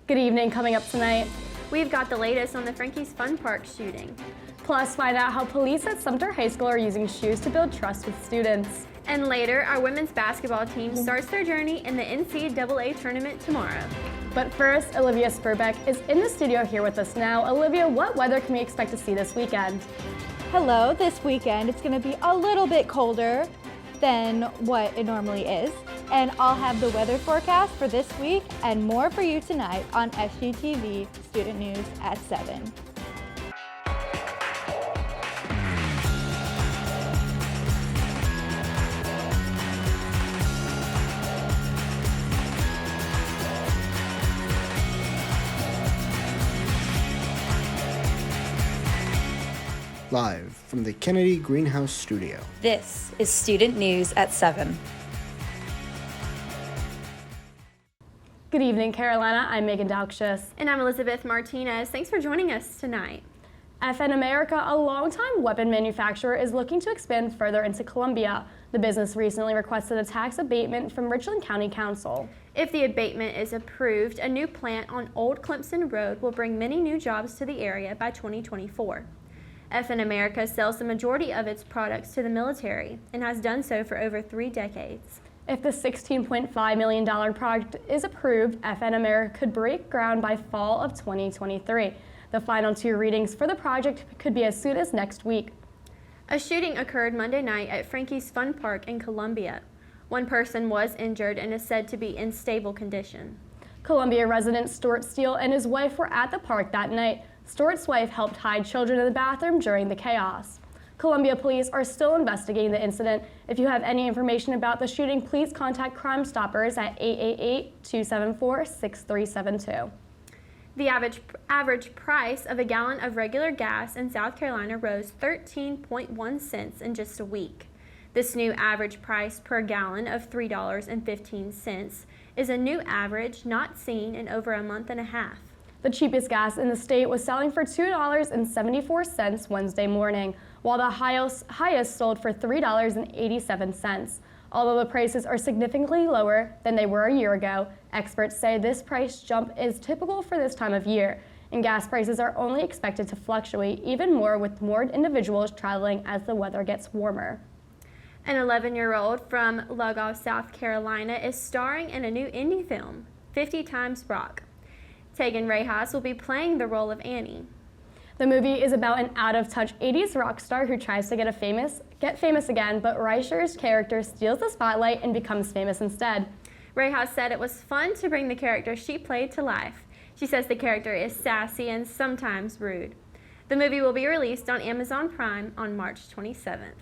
Good evening. Coming up tonight, we've got the latest on the Frankies Fun Park shooting. Plus, find out how police at Sumter High School are using shoes to build trust with students. And later, our women's basketball team starts their journey in the NCAA tournament tomorrow. But first, Olivia Sperbeck is in the studio here with us now. Olivia, what weather can we expect to see this weekend? Hello, this weekend it's going to be a little bit colder than what it normally is. And I'll have the weather forecast for this week and more for you tonight on SGTV Student News at 7. Live from the Kennedy Greenhouse Studio. This is Student News at 7. Good evening, Carolina. I'm Meagan Daukshus. And I'm Elizabeth Martinez. Thanks for joining us tonight. FN America, a longtime weapon manufacturer, is looking to expand further into Columbia. The business recently requested a tax abatement from Richland County Council. If the abatement is approved, a new plant on Old Clemson Road will bring many new jobs to the area by 2024. FN America sells the majority of its products to the military and has done so for over 3 decades. If the $16.5 million project is approved, FN America could break ground by fall of 2023. The final 2 readings for the project could be as soon as next week. A shooting occurred Monday night at Frankies Fun Park in Columbia. 1 person was injured and is said to be in stable condition. Columbia resident Stuart Steele and his wife were at the park that night. Stuart's wife helped hide children in the bathroom during the chaos. Columbia police are still investigating the incident. If you have any information about the shooting, please contact Crime Stoppers at 888-274-6372. The average price of a gallon of regular gas in South Carolina rose 13.1 cents in just a week. This new average price per gallon of $3.15 is a new average not seen in over a month and a half. The cheapest gas in the state was selling for $2.74 Wednesday morning, while the highest sold for $3.87. Although the prices are significantly lower than they were a year ago, experts say this price jump is typical for this time of year, and gas prices are only expected to fluctuate even more with more individuals traveling as the weather gets warmer. An 11-year-old from Lell, South Carolina is starring in a new indie film, 50 Times Rock. Tegan will be playing the role of Annie. The movie is about an out-of-touch 80s rock star who tries to get famous again, but Reicher's character steals the spotlight and becomes famous instead. Rayhaus said it was fun to bring the character she played to life. She says the character is sassy and sometimes rude. The movie will be released on Amazon Prime on March 27th.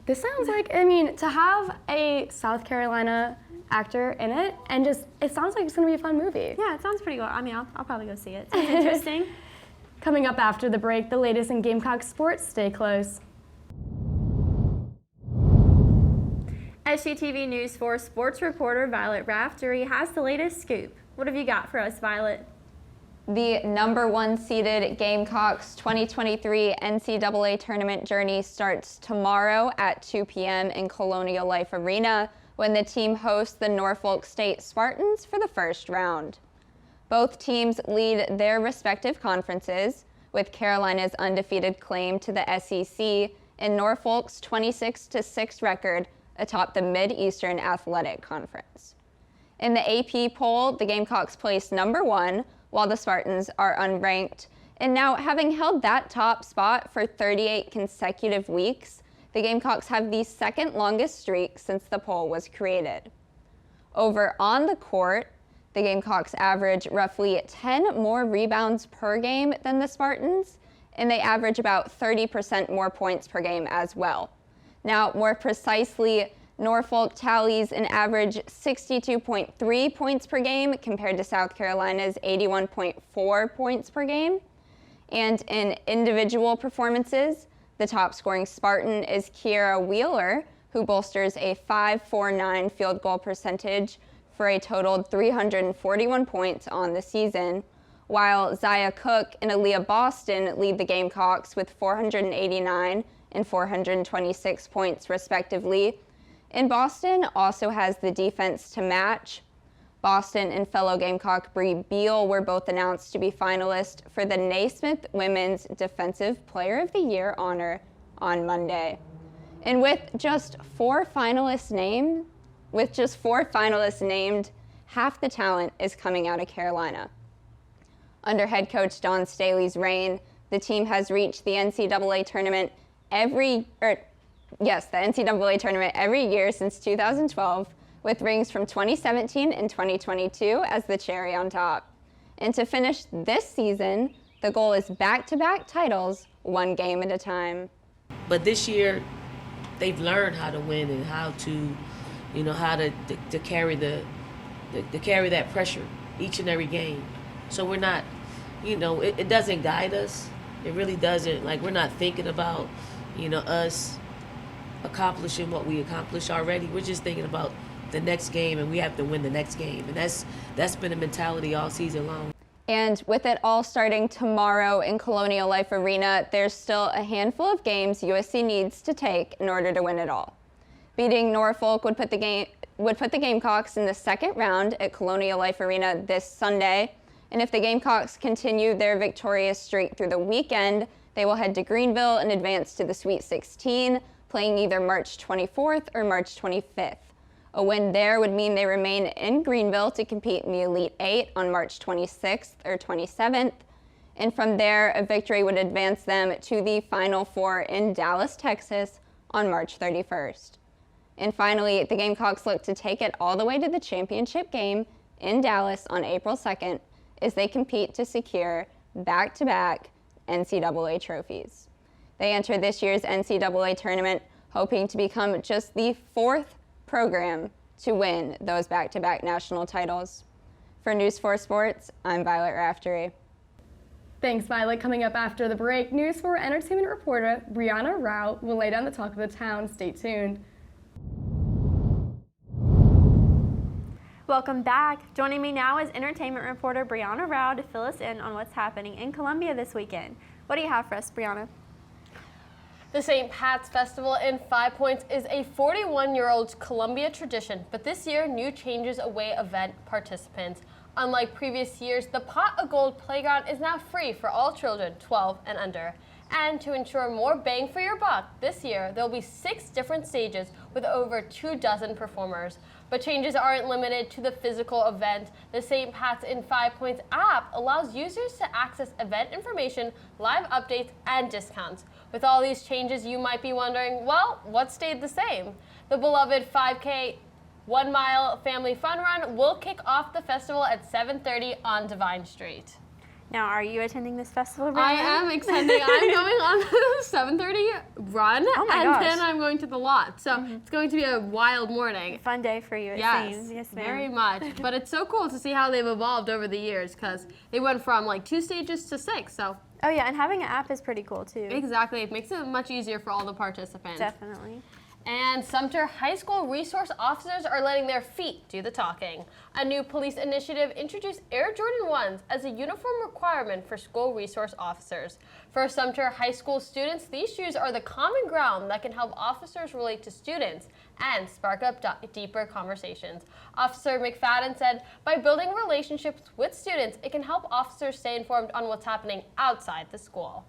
This sounds like, to have a South Carolina actor in it, and it sounds like it's going to be a fun movie. Yeah, it sounds pretty cool. I'll probably go see it. Sounds interesting. Coming up after the break, the latest in Gamecock sports. Stay close. SGTV News 4 sports reporter Violet Raftery has the latest scoop. What have you got for us, Violet? The number 1 seeded Gamecocks 2023 NCAA tournament journey starts tomorrow at 2 p.m. in Colonial Life Arena, when the team hosts the Norfolk State Spartans for the first round. Both teams lead their respective conferences, with Carolina's undefeated claim to the SEC and Norfolk's 26-6 record atop the Mid-Eastern Athletic Conference. In the AP poll, the Gamecocks placed number 1, while the Spartans are unranked, and now having held that top spot for 38 consecutive weeks, the Gamecocks have the 2nd longest streak since the poll was created. Over on the court, the Gamecocks average roughly 10 more rebounds per game than the Spartans, and they average about 30% more points per game as well. Now, more precisely, Norfolk tallies an average 62.3 points per game compared to South Carolina's 81.4 points per game. And in individual performances, the top scoring Spartan is Kiera Wheeler, who bolsters a .549 field goal percentage for a totaled 341 points on the season, while Zaya Cook and Aaliyah Boston lead the Gamecocks with 489 and 426 points respectively. And Boston also has the defense to match. Boston and fellow Gamecock Bree Beal were both announced to be finalists for the Naismith Women's Defensive Player of the Year honor on Monday. And with just four finalists named, half the talent is coming out of Carolina. Under head coach Dawn Staley's reign, the team has reached the NCAA tournament every year since 2012, with rings from 2017 and 2022 as the cherry on top. And to finish this season, the goal is back-to-back titles, one game at a time. But this year, they've learned how to win and how to, how to carry carry that pressure each and every game. So we're not, it doesn't guide us. It really doesn't. Like, we're not thinking about, us accomplishing what we accomplished already. We're just thinking about the next game, and we have to win the next game. And that's been a mentality all season long. And with it all starting tomorrow in Colonial Life Arena, there's still a handful of games USC needs to take in order to win it all. Beating Norfolk would put the Gamecocks in the second round at Colonial Life Arena this Sunday. And if the Gamecocks continue their victorious streak through the weekend, they will head to Greenville and advance to the Sweet 16, playing either March 24th or March 25th. A win there would mean they remain in Greenville to compete in the Elite Eight on March 26th or 27th. And from there, a victory would advance them to the Final Four in Dallas, Texas on March 31st. And finally, the Gamecocks look to take it all the way to the championship game in Dallas on April 2nd as they compete to secure back-to-back NCAA trophies. They enter this year's NCAA tournament hoping to become just the fourth program to win those back-to-back national titles. For News 4 Sports, I'm Violet Raftery. Thanks, Violet. Coming up after the break, News 4 entertainment reporter Brianna Rao will lay down the talk of the town. Stay tuned. Welcome back. Joining me now is entertainment reporter Brianna Rao to fill us in on what's happening in Columbia this weekend. What do you have for us, Brianna? The St. Pat's Festival in 5 Points is a 41-year-old Columbia tradition, but this year new changes await event participants. Unlike previous years, the Pot of Gold playground is now free for all children 12 and under. And to ensure more bang for your buck, this year there will be 6 different stages with over 24 performers. But changes aren't limited to the physical event. The St. Pat's in 5 Points app allows users to access event information, live updates, and discounts. With all these changes, you might be wondering, well, what stayed the same? The beloved 5K 1 mile family fun run will kick off the festival at 7:30 on Divine Street. Now, are you attending this festival, Brianna? I am attending. I'm going on the 7:30 run, gosh. Then I'm going to the lot. So it's going to be a wild morning. Fun day for you, it Yes, seems. Yes, ma'am. very much. But it's so cool to see how they've evolved over the years because they went from like 2 stages to 6. So Oh, yeah, and having an app is pretty cool, too. exactly, it makes it much easier for all the participants. Definitely. And Sumter High School resource officers are letting their feet do the talking. A new police initiative introduced Air Jordan 1s as a uniform requirement for school resource officers. For Sumter High School students, these shoes are the common ground that can help officers relate to students and spark up deeper conversations. Officer McFadden said, by building relationships with students, it can help officers stay informed on what's happening outside the school.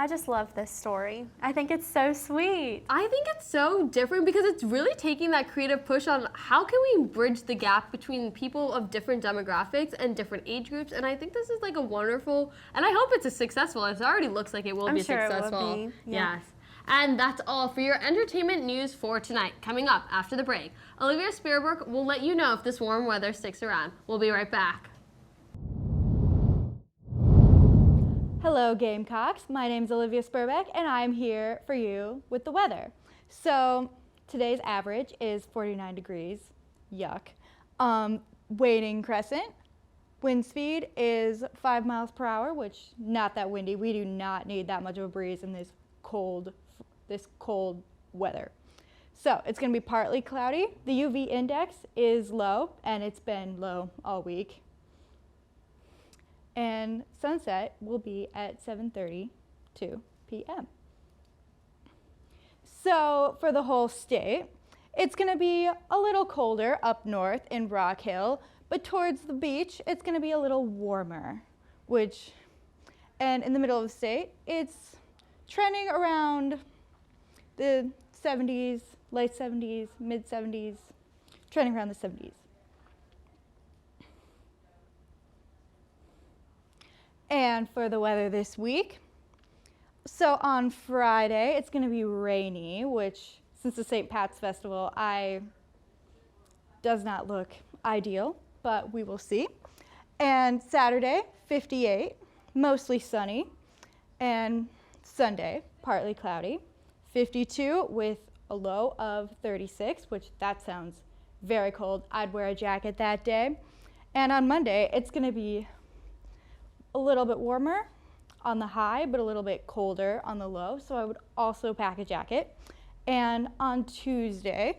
I just love this story. I think it's so sweet. I think it's so different because it's really taking that creative push on how can we bridge the gap between people of different demographics and different age groups. And I think this is like a wonderful, and I hope it's a successful. It already looks like it will be sure successful. It will be. Yeah. Yes. And that's all for your entertainment news for tonight. Coming up after the break, Olivia Sperbeck will let you know if this warm weather sticks around. We'll be right back. Hello Gamecocks, my name's Olivia Sperbeck and I'm here for you with the weather. So today's average is 49 degrees, yuck. Waning crescent, wind speed is 5 miles per hour, which not that windy. We do not need that much of a breeze in this cold weather. So it's gonna be partly cloudy. The UV index is low and it's been low all week. And sunset will be at 7:32 p.m. So for the whole state, it's going to be a little colder up north in Rock Hill, But towards the beach, it's going to be a little warmer, and in the middle of the state, it's trending around the 70s, late 70s, mid 70s, trending around the 70s. And for the weather this week, so on Friday, it's going to be rainy, which, since the St. Pat's Festival, does not look ideal, but we will see. And Saturday, 58, mostly sunny. And Sunday, partly cloudy, 52 with a low of 36, which that sounds very cold. I'd wear a jacket that day. And on Monday, it's going to be a little bit warmer on the high, but a little bit colder on the low, so I would also pack a jacket. And on Tuesday,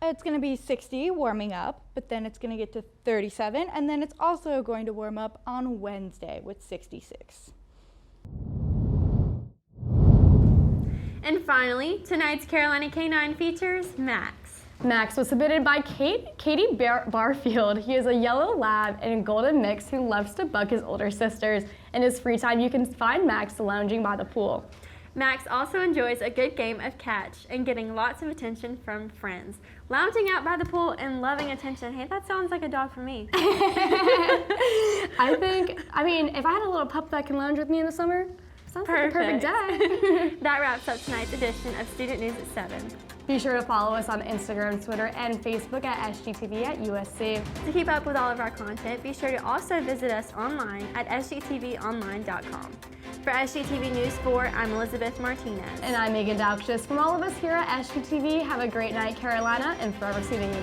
it's going to be 60, warming up, but then it's going to get to 37, and then it's also going to warm up on Wednesday with 66. And finally, tonight's Carolina K9 features Max. Max was submitted by Katie Barfield. He is a yellow lab and a golden mix who loves to bug his older sisters. In his free time, you can find Max lounging by the pool. Max also enjoys a good game of catch and getting lots of attention from friends. Lounging out by the pool and loving attention. Hey, that sounds like a dog for me. I mean, if I had a little pup that can lounge with me in the summer, sounds like a perfect day. That wraps up tonight's edition of Student News at 7. Be sure to follow us on Instagram, Twitter, and Facebook at SGTV at USC. To keep up with all of our content, be sure to also visit us online at sgtvonline.com. For SGTV News 4, I'm Elizabeth Martinez. And I'm Meagan Daukshus. From all of us here at SGTV, have a great night, Carolina, and forever seeing you.